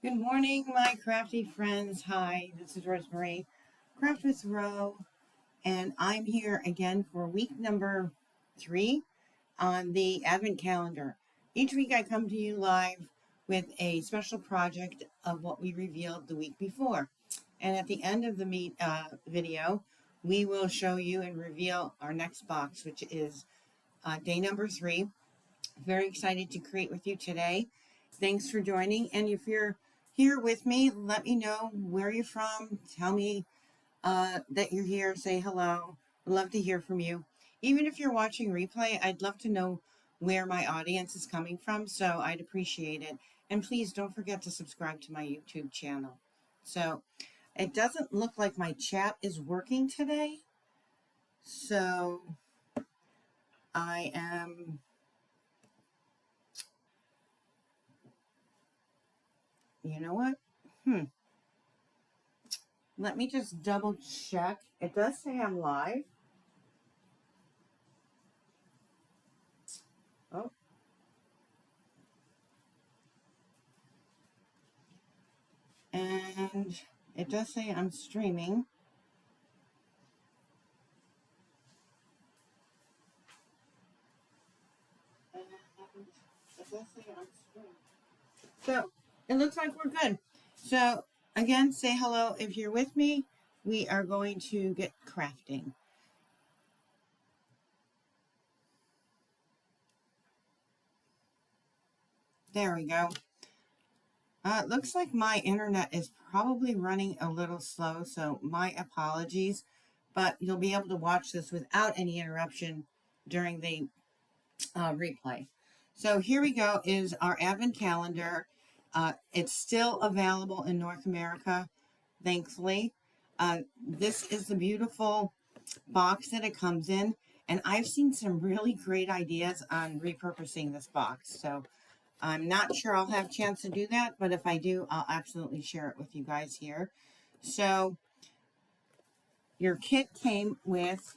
Good morning, my crafty friends. Hi, this is Rosemary, Craft with Ro, and I'm here again for week number 3 on the Advent calendar. Each week I come to you live with a special project of what we revealed the week before. And at the end of the video, we will show you and reveal our next box, which is day number 3. Very excited to create with you today. Thanks for joining. And if you're here with me, let me know where you're from. Tell me that you're here. Say hello. I'd love to hear from you. Even if you're watching replay, I'd love to know where my audience is coming from. So I'd appreciate it. And please don't forget to subscribe to my YouTube channel. So it doesn't look like my chat is working today. So I am... You know what? Let me just double check. It does say I'm live. Oh. And it does say I'm streaming. And it does say I'm streaming. So it looks like we're good. So again, say hello if you're with me. We are going to get crafting. There we go. It looks like my internet is probably running a little slow, so my apologies. But you'll be able to watch this without any interruption during the replay. So here we go is our Advent calendar. It's still available in North America, thankfully. This is the beautiful box that it comes in, and I've seen some really great ideas on repurposing this box. So I'm not sure I'll have a chance to do that, but if I do, I'll absolutely share it with you guys here. So your kit came with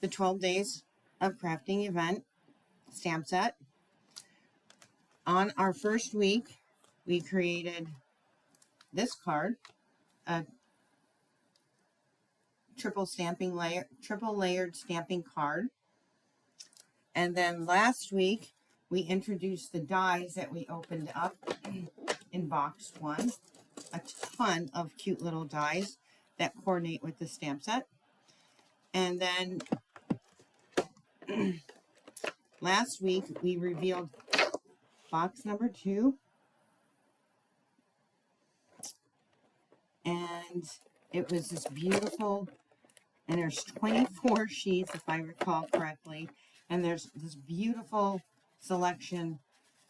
the 12 Days of Crafting event stamp set. On our first week, we created this card, a triple layered stamping card. And then last week, we introduced the dies that we opened up in box 1. A ton of cute little dies that coordinate with the stamp set. And then last week, we revealed box number 2. And it was this beautiful, and there's 24 sheets, if I recall correctly. And there's this beautiful selection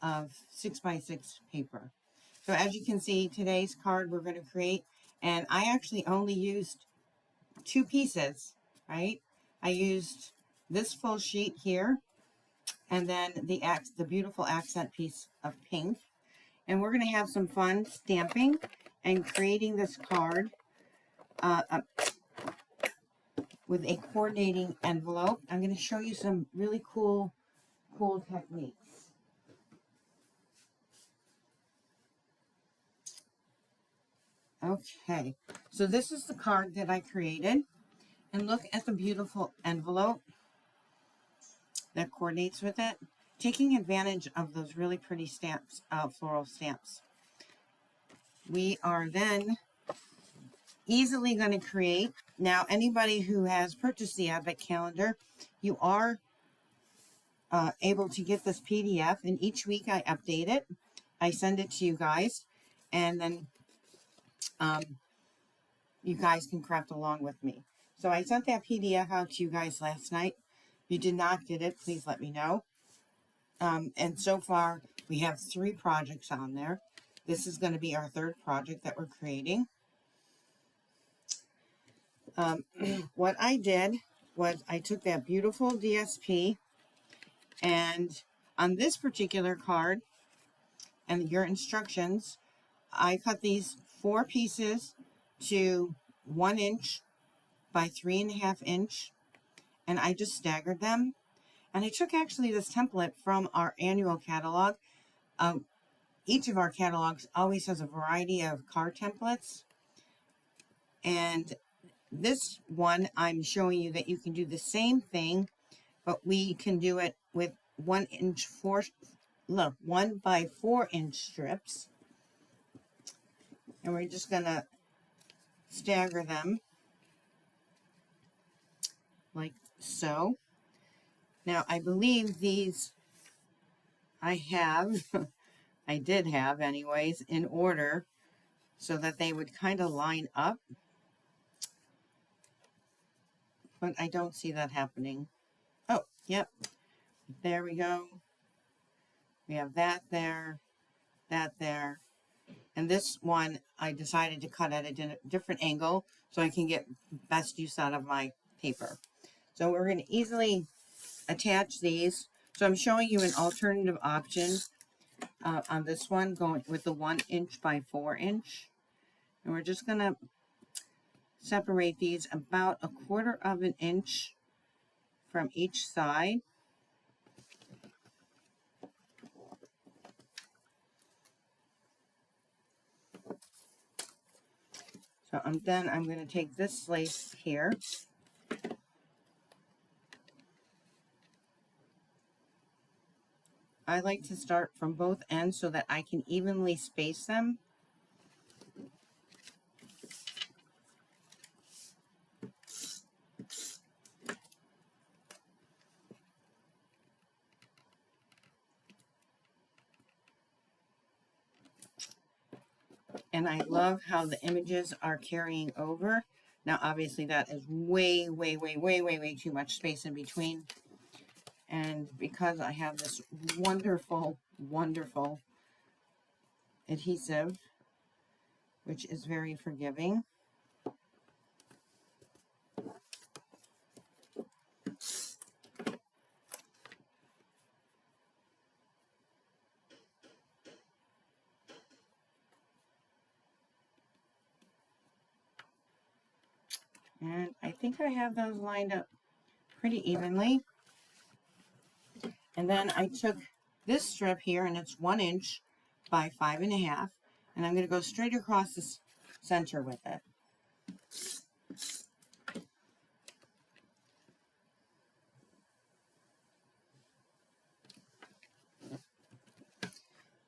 of 6x6 paper. So as you can see, today's card we're going to create, and I actually only used 2 pieces, right? I used this full sheet here, and then the beautiful accent piece of pink. And we're going to have some fun stamping and creating this card with a coordinating envelope. I'm going to show you some really cool techniques. Okay, so this is the card that I created. And look at the beautiful envelope that coordinates with it, taking advantage of those really pretty stamps, floral stamps. We are then easily going to create. Now, anybody who has purchased the Advent calendar, you are able to get this PDF, and each week I update it. I send it to you guys, and then you guys can craft along with me. So I sent that PDF out to you guys last night. If you did not get it, please let me know. And so far, we have 3 projects on there. This is going to be our 3rd project that we're creating. What I did was I took that beautiful DSP, and on this particular card and your instructions, I cut these 4 pieces to 1 inch by 3.5 inch, and I just staggered them. And I took actually this template from our annual catalog. each of our catalogs always has a variety of card templates. And this one, I'm showing you that you can do the same thing, but we can do it with 1 by 4 inch strips. And we're just gonna stagger them like so. Now, I believe these I have, I did have anyways, in order so that they would kind of line up. But I don't see that happening. Oh, yep. There we go. We have that there, and this one I decided to cut at a different angle so I can get best use out of my paper. So we're going to easily attach these. So I'm showing you an alternative option on this one, going with the 1 inch by 4 inch. And we're just going to separate these about 1/4 of an inch from each side. So I'm going to take this lace here. I like to start from both ends so that I can evenly space them. And I love how the images are carrying over. Now, obviously, that is way, way, way, way, way, way too much space in between. And because I have this wonderful, wonderful adhesive, which is very forgiving, and I think I have those lined up pretty evenly. And then I took this strip here, and it's 1 inch by 5.5, and I'm going to go straight across the center with it.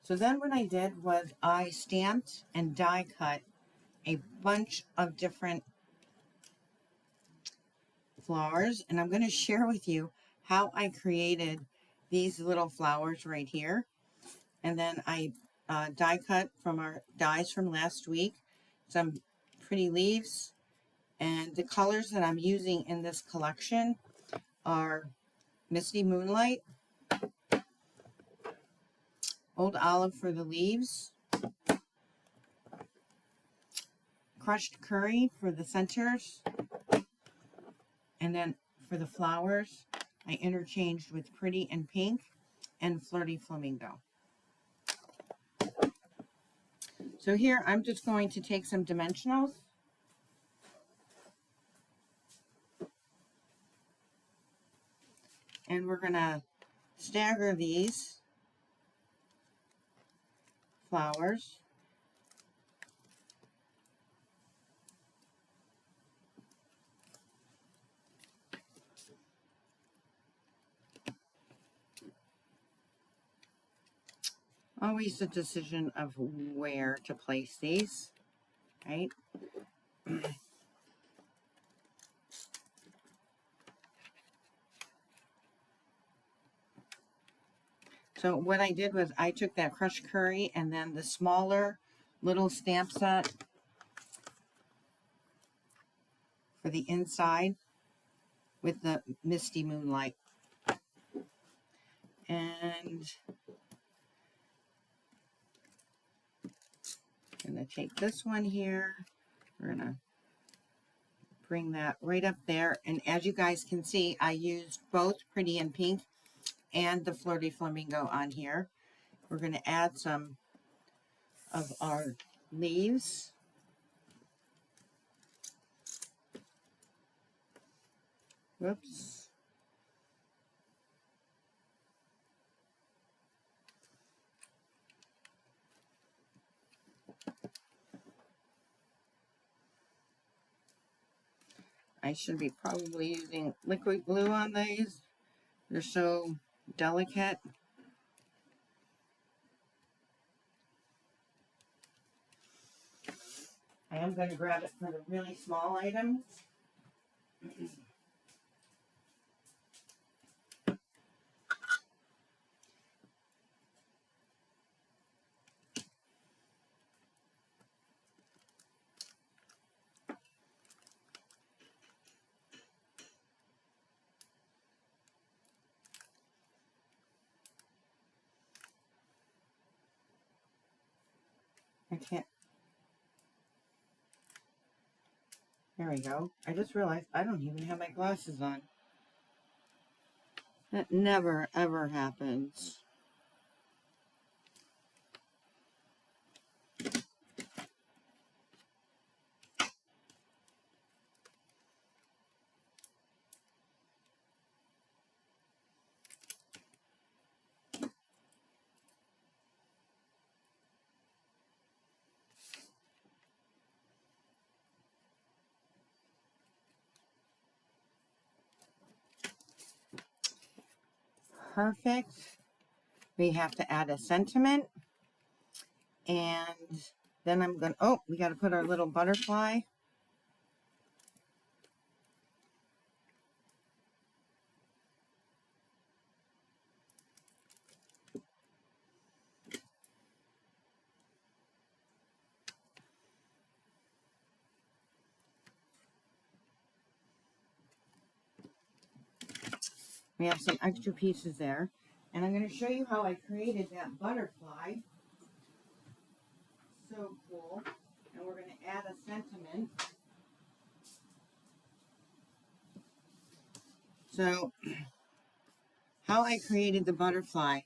So then what I did was I stamped and die cut a bunch of different flowers, and I'm going to share with you how I created these little flowers right here. And then I die cut from our dies from last week some pretty leaves, and the colors that I'm using in this collection are Misty Moonlight, Old Olive for the leaves, Crushed Curry for the centers, and then for the flowers I interchanged with Pretty and Pink and Flirty Flamingo. So here I'm just going to take some dimensionals and we're going to stagger these flowers. Always the decision of where to place these, right? So what I did was I took that Crushed Curry and then the smaller little stamp set for the inside with the Misty Moonlight. And I'm going to take this one here. We're going to bring that right up there. And as you guys can see, I used both Pretty and Pink and the Flirty Flamingo on here. We're going to add some of our leaves. Whoops. I should be probably using liquid glue on these. They're so delicate. I am going to grab it for the really small items. I can't. There we go. I just realized I don't even have my glasses on. That never, ever happens. Perfect. We have to add a sentiment. And then I'm going to, oh, we got to put our little butterfly. We have some extra pieces there. And I'm going to show you how I created that butterfly. So cool. And we're going to add a sentiment. So, how I created the butterfly.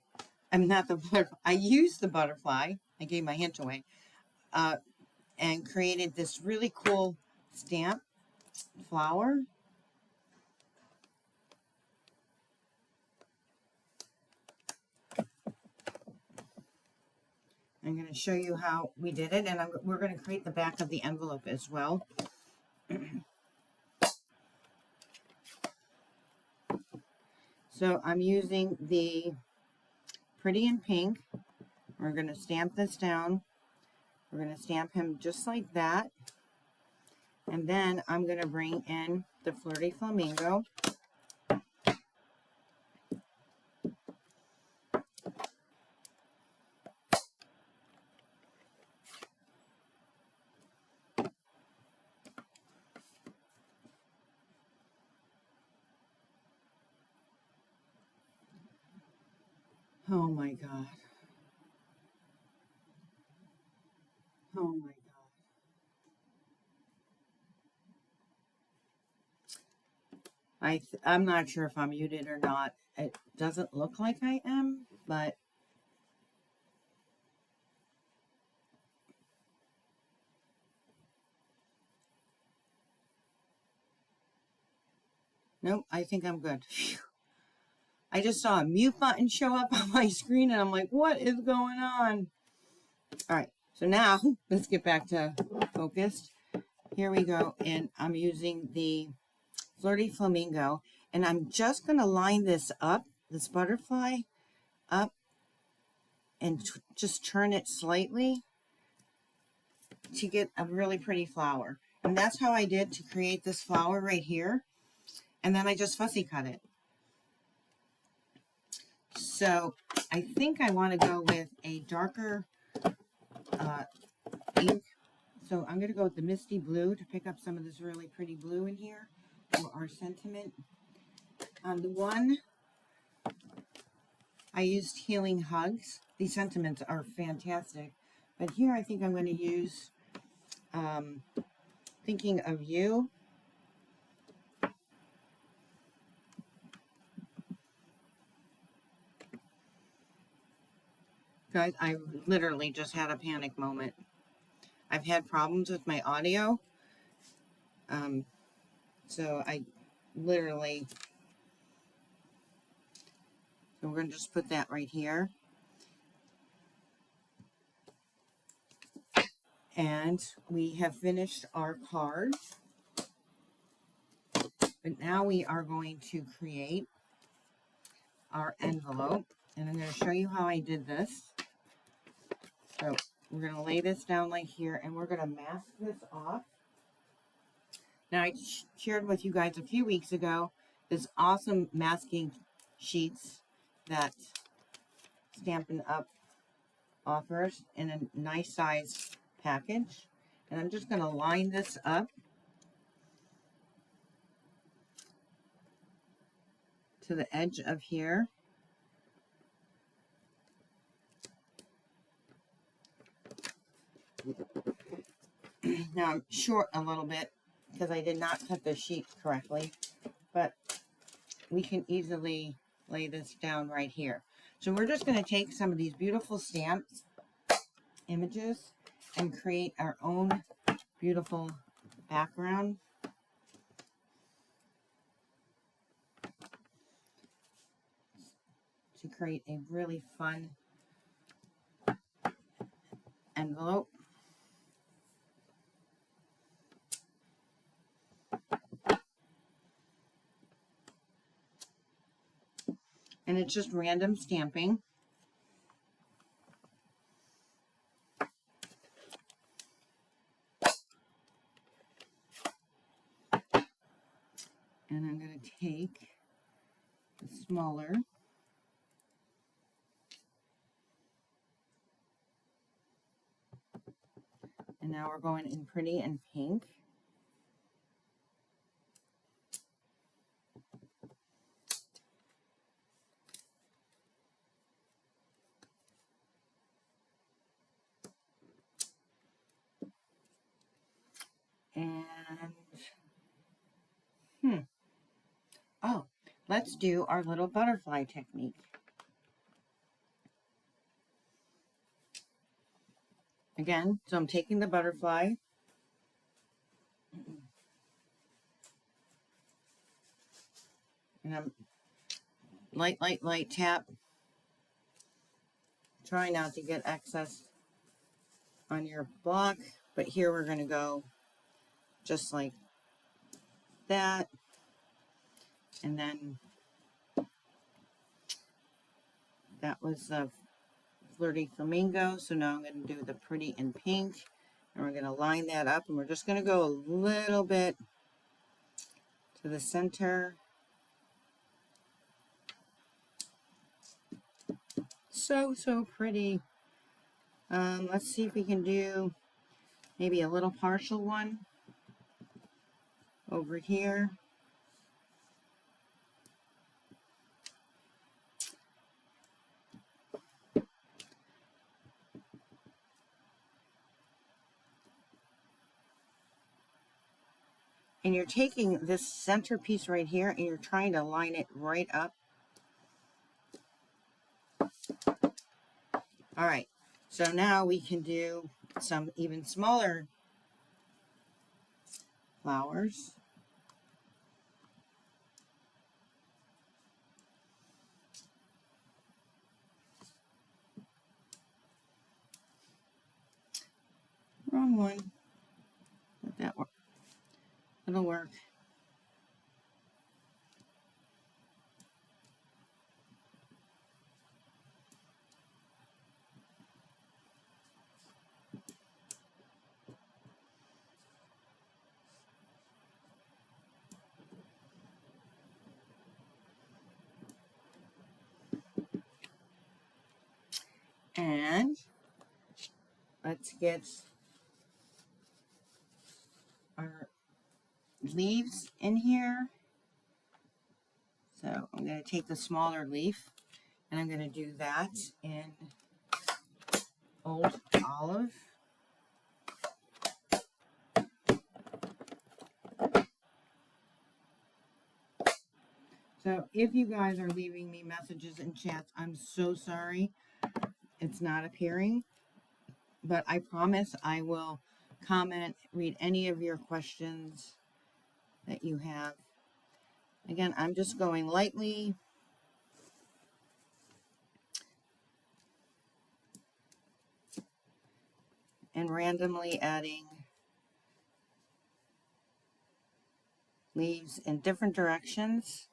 I'm not the butterfly. I used the butterfly. I gave my hint away. And created this really cool stamp flower. I'm going to show you how we did it, and we're going to create the back of the envelope as well. So I'm using the Pretty in Pink. We're going to stamp this down. We're going to stamp him just like that. And then I'm going to bring in the Flirty Flamingo. Oh my God. Oh my God. I'm not sure if I'm muted or not. It doesn't look like I am, but nope, I think I'm good. Phew. I just saw a mute button show up on my screen and I'm like, what is going on? All right, so now let's get back to focused. Here we go, and I'm using the Flirty Flamingo, and I'm just going to line this up, this butterfly up, and just turn it slightly to get a really pretty flower. And that's how I did to create this flower right here. And then I just fussy cut it. So I think I want to go with a darker ink. So I'm going to go with the Misty Blue to pick up some of this really pretty blue in here for our sentiment. On the one, I used Healing Hugs. These sentiments are fantastic. But here I think I'm going to use Thinking of You. Guys, I literally just had a panic moment. I've had problems with my audio. So I literally, so we're going to just put that right here. And we have finished our card. But now we are going to create our envelope, and I'm going to show you how I did this. So we're going to lay this down like here, and we're going to mask this off. Now, I shared with you guys a few weeks ago this awesome masking sheets that Stampin' Up! Offers in a nice size package. And I'm just going to line this up to the edge of here. Now I'm short a little bit because I did not cut the sheet correctly, but we can easily lay this down right here. So we're just going to take some of these beautiful stamps, images, and create our own beautiful background. To create a really fun envelope. And it's just random stamping. And I'm going to take the smaller and now we're going in pretty and pink. And oh, let's do our little butterfly technique. Again, so I'm taking the butterfly and I'm light tap. Try not to get excess on your block, but here we're going to go just like that. And then that was the Flirty Flamingo. So now I'm going to do the pretty in pink. And we're going to line that up. And we're just going to go a little bit to the center. So pretty. Let's see if we can do maybe a little partial one over here. And you're taking this center piece right here and you're trying to line it right up. All right, so now we can do some even smaller flowers. Wrong one. Let that work. It'll work. And let's get our leaves in here. So I'm going to take the smaller leaf and I'm going to do that in Old Olive. So if you guys are leaving me messages in chats, I'm so sorry. It's not appearing, but I promise I will comment, read any of your questions that you have. Again, I'm just going lightly. And randomly adding leaves in different directions.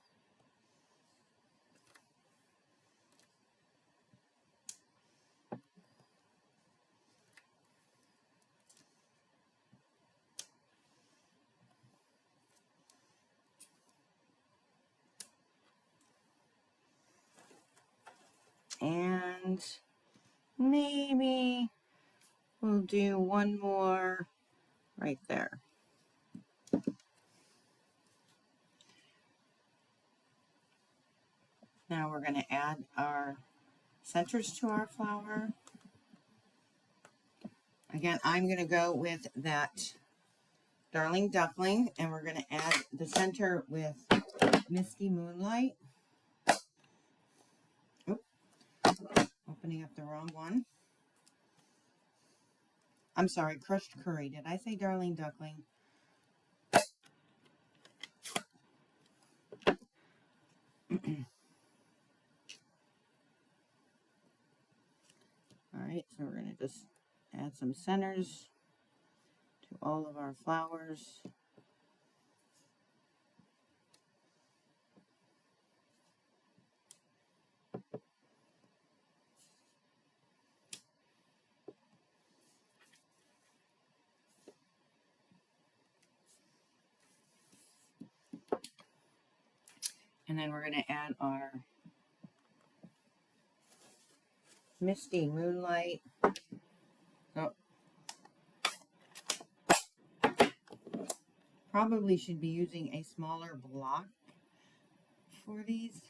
And maybe we'll do one more right there. Now we're going to add our centers to our flower. Again, I'm going to go with that Darling Duckling, and we're going to add the center with Misty Moonlight. Oop, opening up the wrong one. I'm sorry, Crushed Curry. Did I say Darling Duckling? All right, so we're going to just add some centers to all of our flowers. And then we're going to add our Misty Moonlight. Oh. Probably should be using a smaller block for these.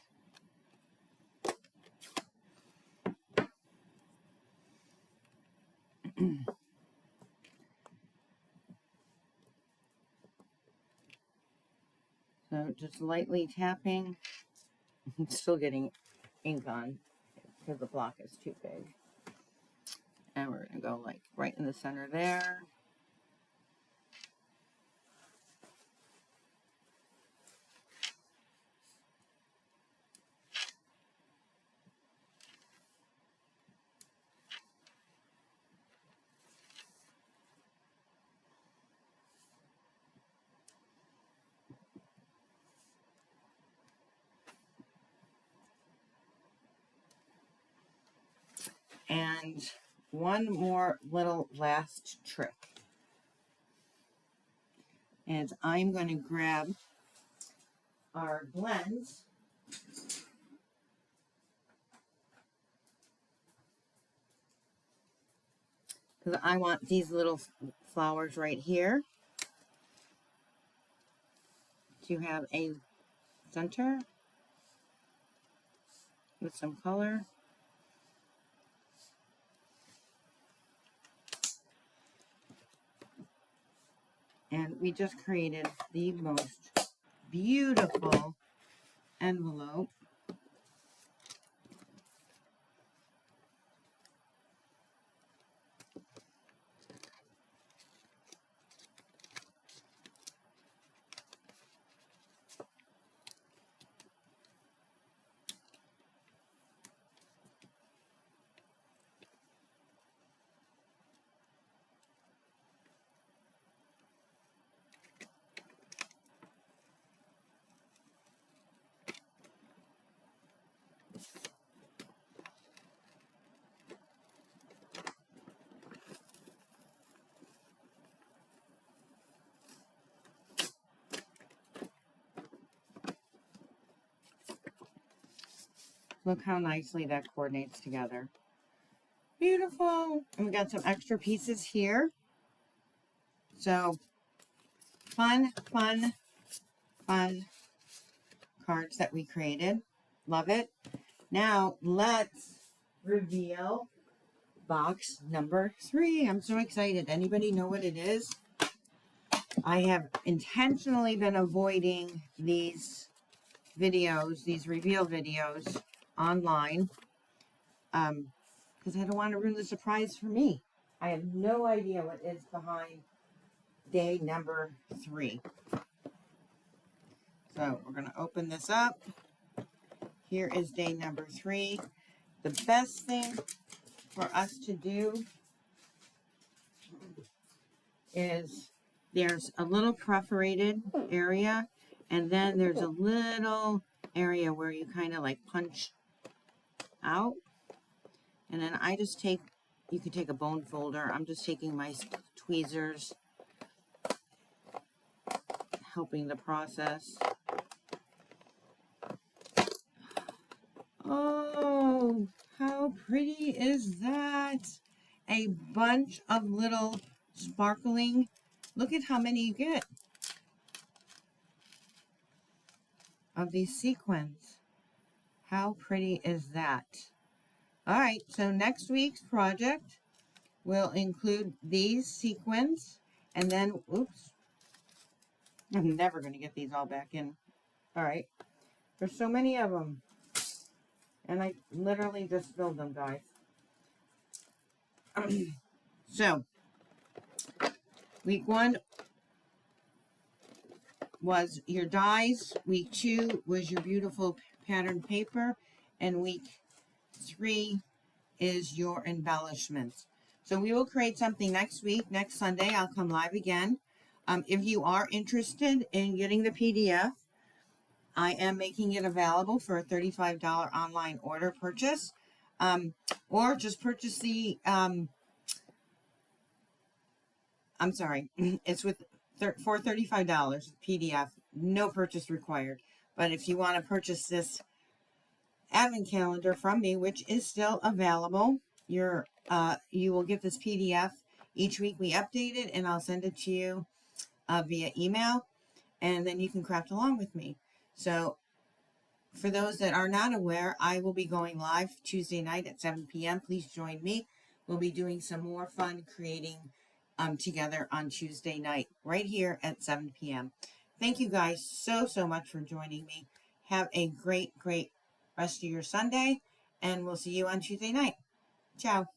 So just lightly tapping. I'm still getting ink on because the block is too big. And we're going to go like right in the center there. And one more little last trick. And I'm going to grab our blends. Because I want these little flowers right here to have a center with some color. And we just created the most beautiful envelope. Look how nicely that coordinates together. Beautiful. And we got some extra pieces here. So fun, fun, fun cards that we created. Love it. Now let's reveal box number 3. I'm so excited. Anybody know what it is? I have intentionally been avoiding these videos, these reveal videos online, because I don't want to ruin the surprise for me. I have no idea what is behind day number 3. So we're going to open this up. Here is day number 3. The best thing for us to do is there's a little perforated area, And then there's a little area where you kind of like punch out. And then I just take, you can take a bone folder. I'm just taking my tweezers, helping the process. Oh, how pretty is that? A bunch of little sparkling. Look at how many you get of these sequins. How pretty is that? All right, so next week's project will include these sequins, and then, oops, I'm never going to get these all back in. All right, there's so many of them, and I literally just spilled them, guys. So, week 1 was your dies, week 2 was your beautiful pattern paper, and week 3 is your embellishments. So we will create something next week. Next Sunday, I'll come live again. If you are interested in getting the PDF, I am making it available for a $35 online order purchase. Or just purchase the, I'm sorry, it's with for $35 PDF, no purchase required. But if you want to purchase this advent calendar from me, which is still available, you will get this PDF each week. We update it, and I'll send it to you via email, and then you can craft along with me. So for those that are not aware, I will be going live Tuesday night at 7 p.m. Please join me. We'll be doing some more fun creating together on Tuesday night right here at 7 p.m. Thank you guys so much for joining me. Have a great rest of your Sunday, and we'll see you on Tuesday night. Ciao.